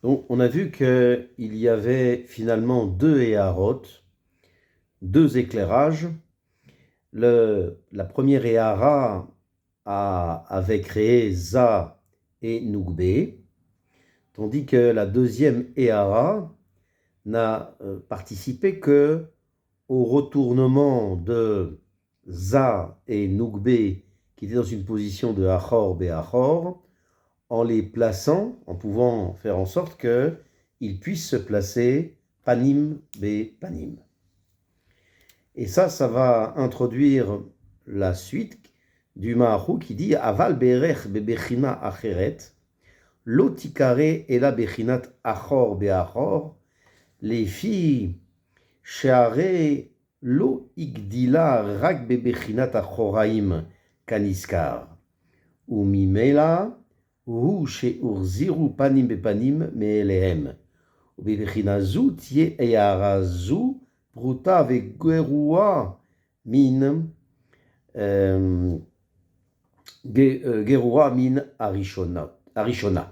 Donc, on a vu qu'il y avait finalement deux Éharot, deux éclairages. La première Éhara avait créé Za et Nougbe, tandis que la deuxième Éhara n'a participé que au retournement de Za et Nougbe, qui étaient dans une position de Achor Be'achor, en les plaçant, en pouvant faire en sorte qu'ils puissent se placer Panim Be-Panim. Et ça va introduire la suite du Maharu qui dit Aval Berech Bebechina Acheret, Lotikare Ela Bechinat Achor Be'achor, les filles Sheare Lo Igdila Rak Bebechinat Achoraim Kaniskar, Umimela הוא שהוחזירו פנים בפנים מאליהם. ובבחינה זו תהיה הערה זו פרוטה וגרועה מן הראשונה.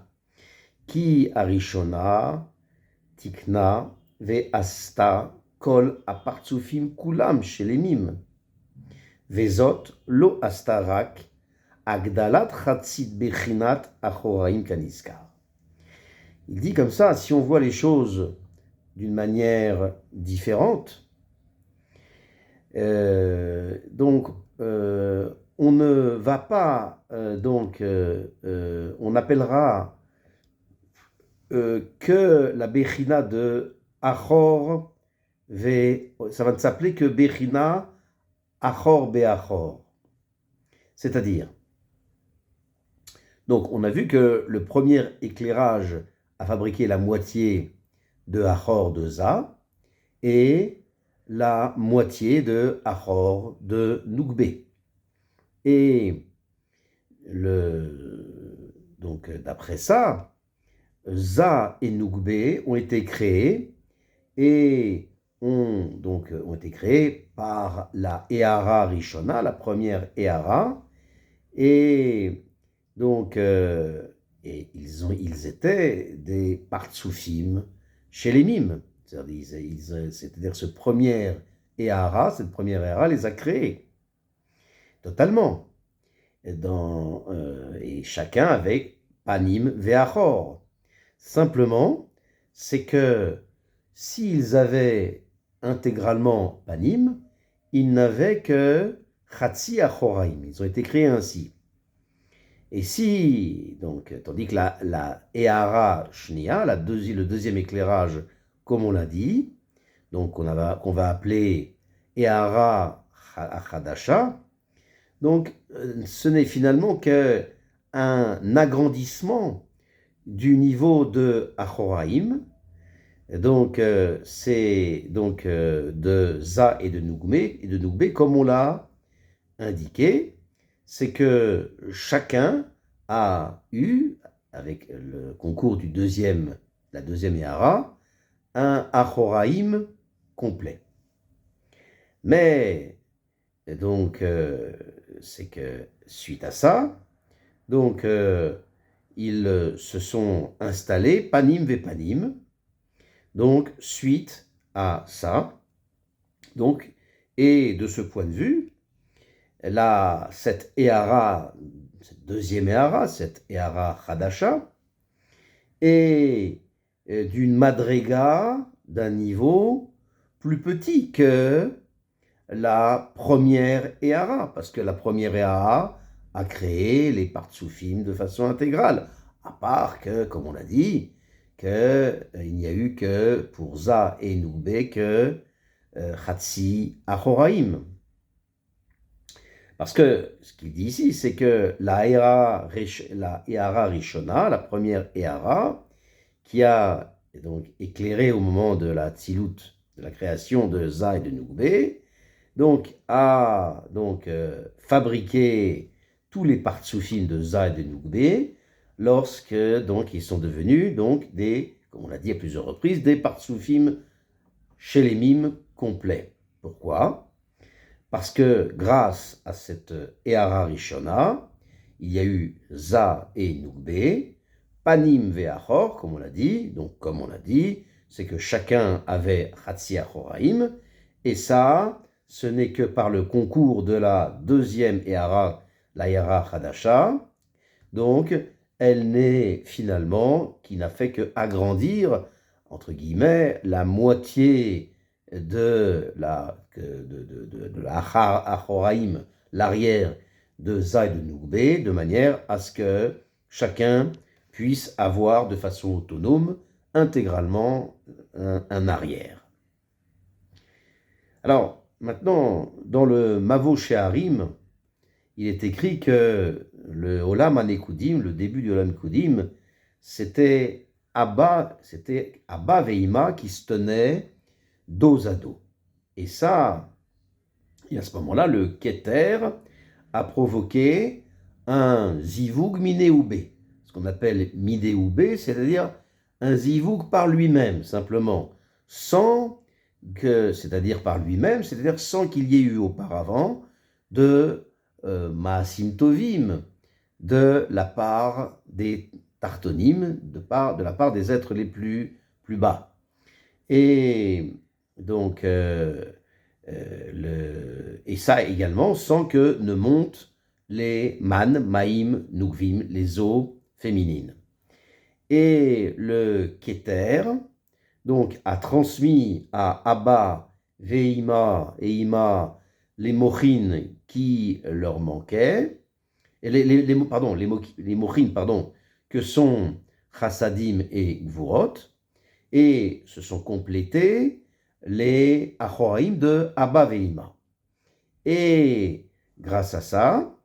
כי הראשונה תקנה ועשתה כל הפרצופים כולם שלמים. וזאת לא עשתה רק Agdalat Chatsit Bechinat Achoraim Kaniskar. Il dit comme ça, si on voit les choses d'une manière différente, on ne va pas, on appellera que la Bechina de Achor, ça va ne s'appeler que Bechina Achor Be'achor. C'est-à-dire, donc, on a vu que le premier éclairage a fabriqué la moitié de Achor de Za et la moitié de Achor de Nougbe. Et donc, d'après ça, Za et Nougbe ont été créés et ont été créés par la Éhara Rishona, la première Éhara, et donc, et ils étaient des partsoufim chez les mimes. C'est-à-dire ce premier Éhara, cette première Éhara les a créés totalement. Et chacun avec Panim Ve'achor. Simplement, c'est que s'ils avaient intégralement Panim, ils n'avaient que Chatsi Achoraim. Ils ont été créés ainsi. Et si, donc, tandis que la Éhara Shnia, le deuxième éclérage, comme on l'a dit, donc qu'on va appeler Éhara Chadasha, donc ce n'est finalement qu'un agrandissement du niveau de Achoraim, donc c'est donc de Za et de Nougbe, comme on l'a indiqué, c'est que chacun a eu, avec le concours la deuxième Éhara, un Achoraim complet. Mais, donc, c'est que suite à ça, donc, ils se sont installés, Panim Ve'Panim, donc, suite à ça, donc, et de ce point de vue, cette Éhara, cette deuxième Éhara, cette Éhara Chadasha, est d'une madriga, d'un niveau plus petit que la première Éhara, parce que la première Éhara a créé les partsoufim de façon intégrale, à part que, comme on l'a dit, il n'y a eu que pour Za et Nougbe que Chatsi Achoraim. Parce que ce qu'il dit ici, c'est que la Éhara Rishona, la première Éhara, qui a donc éclairé au moment de la Tzilut, de la création de Za et de Nougbe, donc a fabriqué tous les partsoufim de Za et de Nougbe, lorsque donc ils sont devenus donc des, comme on l'a dit à plusieurs reprises, des partsoufim chez les mimes complets. Pourquoi ? Parce que grâce à cette Éhara Rishona, il y a eu Za et Nougbe, panim ve'achor, comme on l'a dit. Donc, comme on l'a dit, c'est que chacun avait Chatzi Achoraim, et ça, ce n'est que par le concours de la deuxième Ehara, la Ehara Hadasha. Donc, elle n'est finalement, qui n'a fait que agrandir, entre guillemets, la moitié de la Achoraim, l'arrière de Za et de Nougbe, de manière à ce que chacun puisse avoir de façon autonome intégralement un arrière. Alors, maintenant, dans le Mavo Sheharim, il est écrit que le Olam Hanekudim, le début du Olam Hanekudim, c'était Abba Veima qui se tenait dos à dos. Et ça, et à ce moment-là, le Keter a provoqué un Zivug Minéoubé, ce qu'on appelle Midéoubé, c'est-à-dire un Zivug par lui-même, simplement, c'est-à-dire par lui-même, c'est-à-dire sans qu'il y ait eu auparavant de Maasim Tovim, de la part des Tartonim, de la part des êtres les plus bas. Et donc, et ça également sans que ne montent les man, maïm, nougvim, les eaux féminines. Et le Keter, donc, a transmis à Abba, Veima et Ima les mochin qui leur manquaient, et les mochin, que sont chassadim et gvurot, et se sont complétés les achoraim de Abba Veima. Et grâce à ça,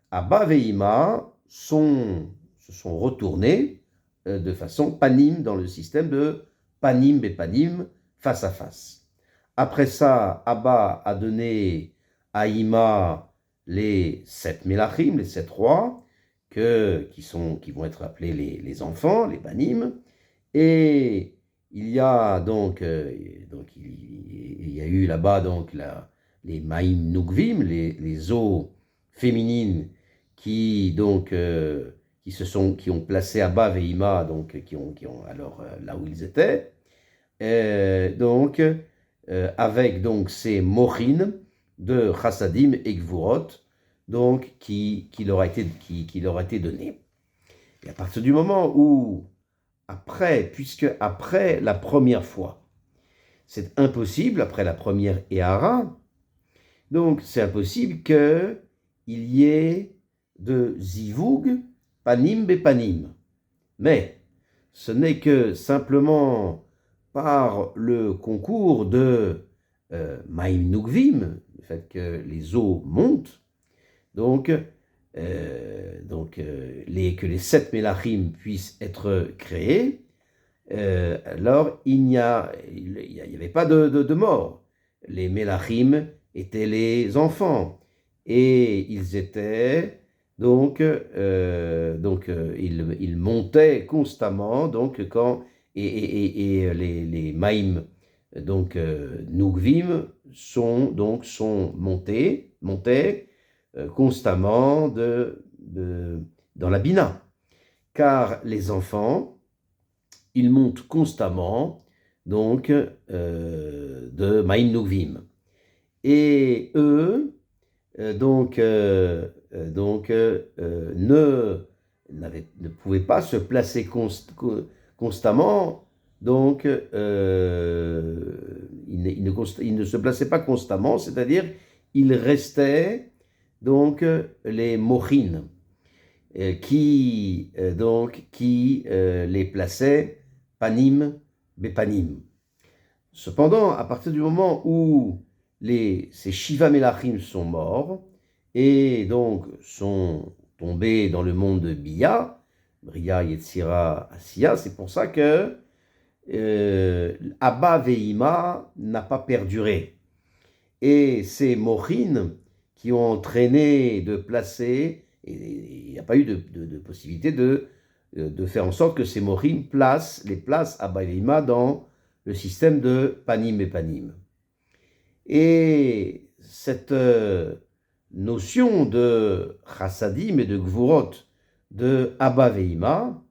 Abba Veima se sont retournés de façon panim dans le système de panim bepanim, face à face. Après ça, Abba a donné à Ima les 7 mélachim, les 7 rois, qui vont être appelés les enfants, les banim. Et il y a donc, il y a eu là-bas donc les maïm nougvim, les eaux féminines qui ont placé Abba Veima, donc qui ont alors là où ils étaient, avec donc ces mochin de chassadim et gvurot, donc qui leur a été donné. Et à partir du moment où puisque après la première fois, c'est impossible, après la première Ehara, donc c'est impossible qu'il y ait de zivug panim bepanim. Mais ce n'est que simplement par le concours de maïm nougvim, le fait que les eaux montent, que les 7 mélachim puissent être créés, alors il n'y avait pas de mort. Les mélachim étaient les enfants, et ils étaient ils montaient constamment, et les maïm nougvim sont montaient constamment dans la bina, car les enfants, ils montent constamment de maïm nougvim, et eux ne pouvaient pas se placer constamment, ils ne se plaçaient pas constamment, c'est-à-dire ils restaient les mochin qui les plaçaient panim bepanim. Cependant, à partir du moment où ces Shiva Melachim sont morts et donc sont tombés dans le monde de Bia, Bria, Yetzira, Asiya, c'est pour ça que Abba Veima n'a pas perduré. Et ces mochin qui ont entraîné de placer, et il n'y a pas eu de possibilité de faire en sorte que ces mochin les placent Abba Veima dans le système de panim et panim. Et cette notion de chassadim et de gvurot de Abba Veima,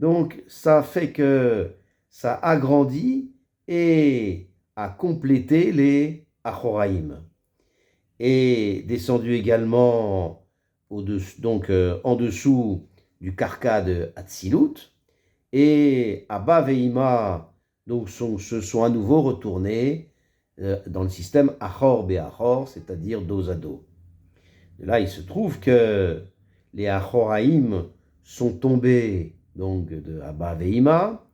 Donc, ça fait que ça agrandit et a complété les Achoraïm. Et descendu également en dessous du carca de Hatzilut. Et Abba Veima donc se sont à nouveau retournés dans le système Achor Be'achor, c'est-à-dire dos à dos. Et là, il se trouve que les Achoraïm sont tombés donc de Abba Veima.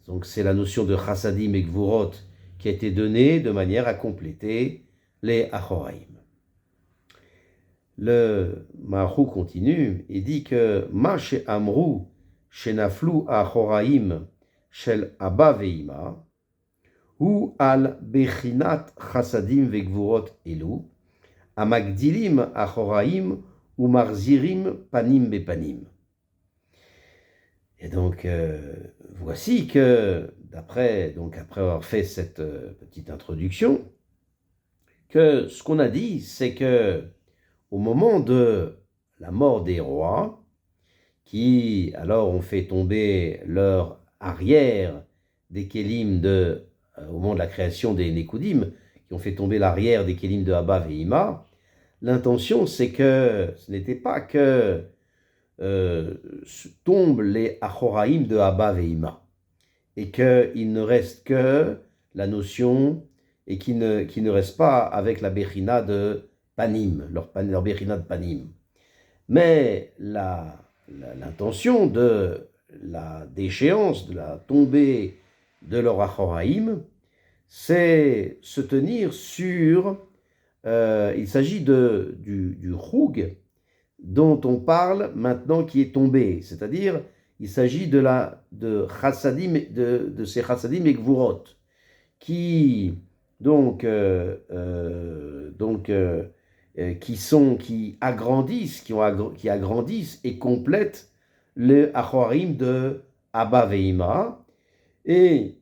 Donc c'est la notion de Chassadim et Gvurot qui a été donnée de manière à compléter les Achoraïm. Le Maharu continue et dit que Ma she'amru shenaflu Achoraïm shel Abba Veima hu al bechinat Chassadim ve'Gvurot elu amagdilim Achoraïm ou marzirim panim bepanim. Et donc, voici que, après avoir fait cette petite introduction, que ce qu'on a dit, c'est que au moment de la mort des rois, qui alors ont fait tomber leur arrière des kélim au moment de la création des Nekoudim, qui ont fait tomber l'arrière des kélim de Abba Veima, l'intention c'est que ce n'était pas que tombent les Achoraïm de Abba Veima, et qu'il ne reste que la notion, et qui ne reste pas avec la Bechina de Panim, leur Bechina de Panim. Mais l'intention de la déchéance, de la tombée de leur Achoraïm, c'est se tenir sur, il s'agit du Choug, dont on parle maintenant qui est tombé, c'est-à-dire il s'agit de Chassadim, de ces Chassadim et Gvurot, qui qui agrandissent, qui agrandissent et complètent le Achoraim de Abba Veima, et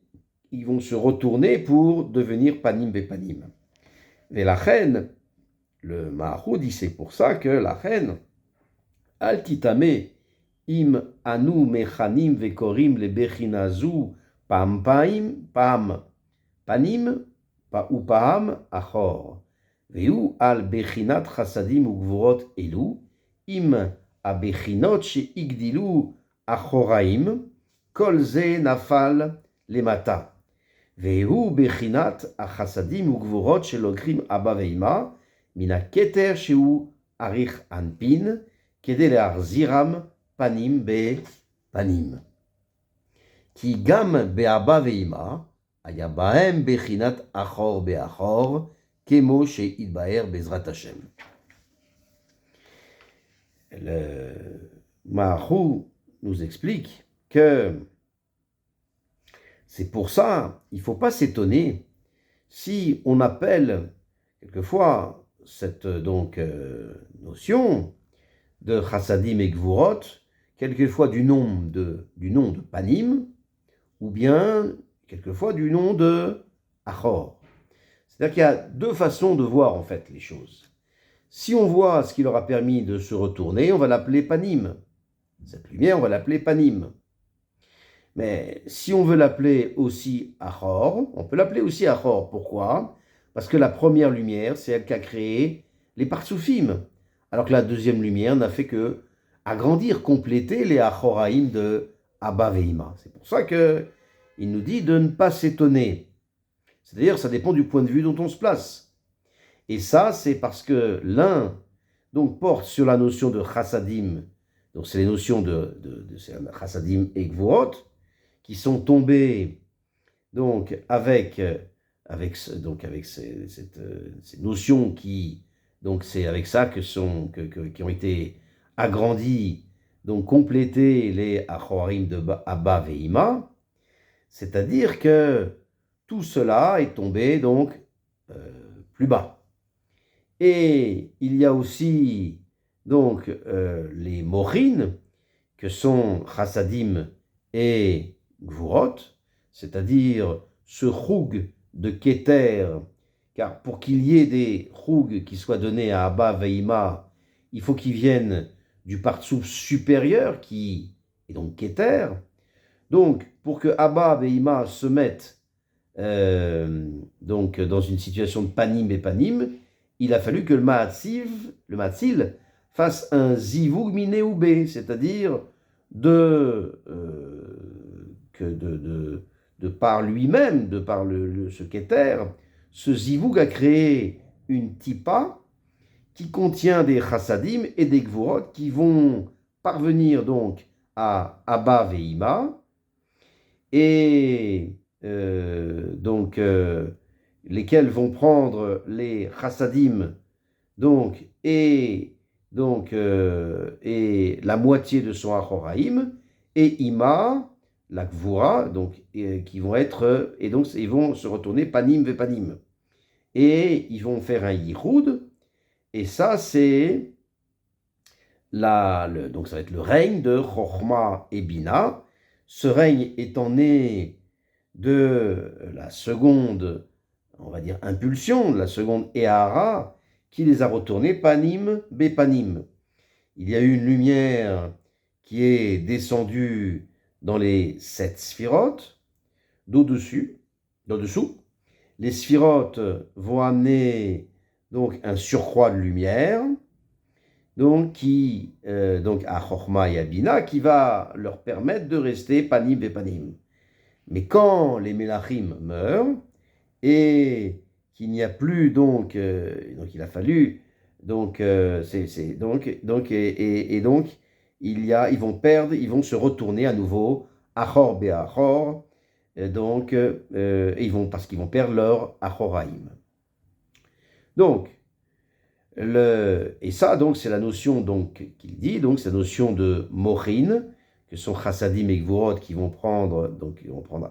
ils vont se retourner pour devenir Panim Bepanim. Et la reine, le Maharu dit, c'est pour ça que la reine Al titame im anu mechanim vekorim le bechinazu pam panim ou pam achor. Veu al bechinat chassadim ou gvurot elu im abechinot sheigdilu achoraim kol ze nafal lemata. Veu bechinat achassadim ou gvurot shelokrim abba veima mina keter sheu arich anpin Kedele arziram panim be panim. Ki gam be'abba ve'ima, aya bahem bechinat achor be'achor, kemo she'idbaer bezrat Hashem. Le Maharu nous explique que c'est pour ça, il ne faut pas s'étonner si on appelle quelquefois cette notion de Chassadim et Gvurot, quelquefois du nom de Panim, ou bien quelquefois du nom de Achor. C'est-à-dire qu'il y a deux façons de voir en fait les choses. Si on voit ce qui leur a permis de se retourner, on va l'appeler Panim. Cette lumière, on va l'appeler Panim. Mais si on veut l'appeler aussi Achor, on peut l'appeler aussi Achor. Pourquoi ? Parce que la première lumière, c'est elle qui a créé les Partsoufim. Alors que la deuxième lumière n'a fait que agrandir, compléter les Achoraïm de Abba Veima. C'est pour ça qu'il nous dit de ne pas s'étonner. C'est-à-dire, ça dépend du point de vue dont on se place. Et ça, c'est parce que l'un porte sur la notion de Chassadim, donc c'est les notions de Chassadim et Gvurot, qui sont tombés avec ces notions qui... Donc c'est avec ça qui ont été agrandis, donc complétés les Achoraim de Abba Veima, c'est-à-dire que tout cela est tombé plus bas. Et il y a aussi les Morin, que sont Chassadim et Gvurot, c'est-à-dire ce choug de Keter. Car pour qu'il y ait des choug qui soient donnés à Abba Veima, il faut qu'ils viennent du partsouf supérieur qui est donc Keter. Donc, pour que Abba et Ima se mettent donc dans une situation de panim et panim, il a fallu que le Mahatzil fasse un zivug miné ou b, c'est-à-dire de par lui-même, de par ce Keter, ce zivug a créé une tipa qui contient des chassadim et des gvorot qui vont parvenir donc à Abba Veima, et lesquels vont prendre les chassadim et la moitié de son achoraim, et Ima, la gvura, qui vont être, et donc ils vont se retourner panim ve panim. Et ils vont faire un yichud, et ça c'est donc ça va être le règne de Chochma et Bina, ce règne étant né de la seconde, on va dire, impulsion, de la seconde Ehara, qui les a retournés panim bepanim. Il y a eu une lumière qui est descendue dans les 7 sphirotes, d'au-dessous. Les sphirotes vont amener donc un surcroît de lumière, donc à Chochma et à Bina, qui va leur permettre de rester panim bepanim. Mais quand les Melachim meurent, et qu'il n'y a plus donc il a fallu ils vont perdre, ils vont se retourner à nouveau achor beachor, parce qu'ils vont perdre leur achoraim. Donc et ça donc c'est la notion donc qu'il dit, donc c'est la notion de mochin, que sont chassadim et gvorot qui vont prendre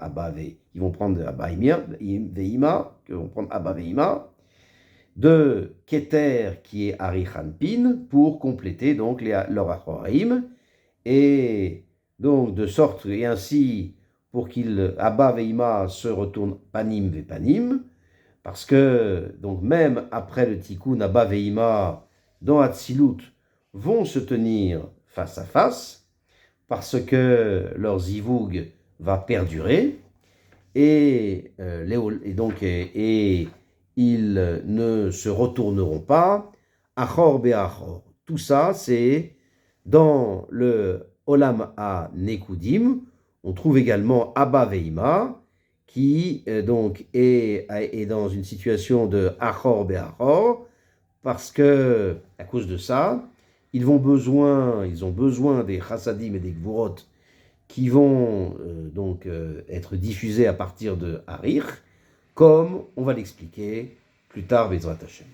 Abba Veima, que vont prendre Abba Veima, de Keter qui est Arichanpin pour compléter donc leur achoraim, et donc de sorte et ainsi pour qu'il Abba Veima se retourne panim ve panim, parce que donc même après le tikkun, Abba Veima dans Hatzilut vont se tenir face à face, parce que leur zivug va perdurer, et ils ne se retourneront pas achor beachor. Tout ça, c'est dans le Olam ha-Nekudim. On trouve également Abba Veima, qui est dans une situation de achor beachor, parce que, à cause de ça, ils ont besoin des chassadim et des gvorot qui vont être diffusés à partir de Harich, comme on va l'expliquer plus tard, Bezrat Hashem.